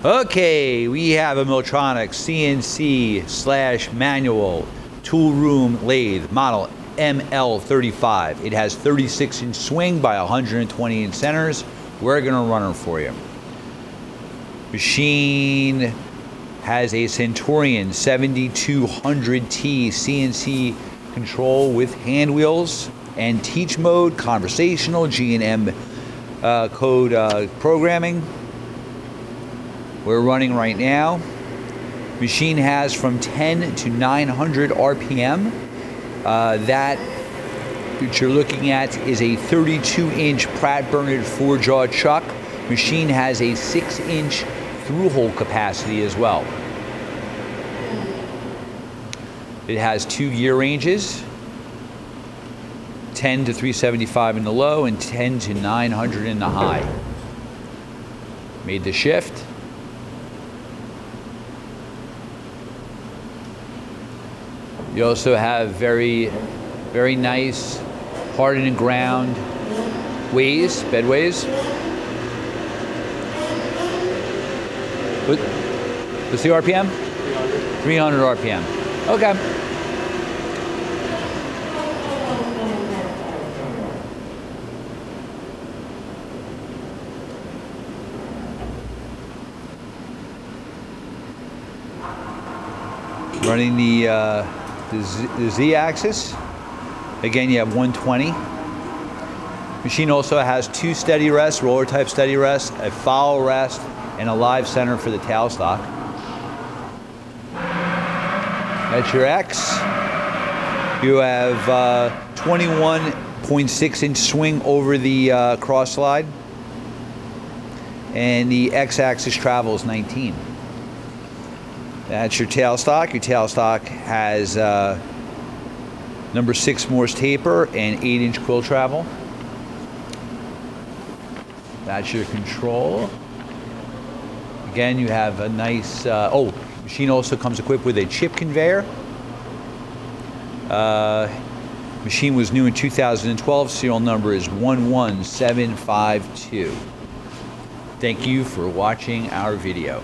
Okay, we have a Milltronics CNC / manual Toolroom Lathe model ML35. It has 36-inch swing by 120-inch centers. We're gonna run them for you. Machine has a Centurion 7200T CNC control with hand wheels and teach mode, conversational, G&M code programming. We're running right now. Machine has from 10 to 900 RPM. That what you're looking at is a 32-inch Pratt Burnett 4-jaw chuck. Machine has a 6-inch through-hole capacity as well. It has 2 gear ranges, 10 to 375 in the low and 10 to 900 in the high. Made the shift. You also have very nice hardened and ground ways, bedways. What's the RPM? 300 RPM. Okay. Running the Z-axis. Again, you have 120. Machine also has 2 steady rests, roller type steady rests, a follow rest, and a live center for the tailstock. That's your X. You have 21.6-inch swing over the cross slide, and the X-axis travel is 19. That's your tailstock. Your tailstock has number 6 Morse taper and 8-inch quill travel. That's your control. Again, you have a nice, machine also comes equipped with a chip conveyor. Machine was new in 2012. Serial number is 11752. Thank you for watching our video.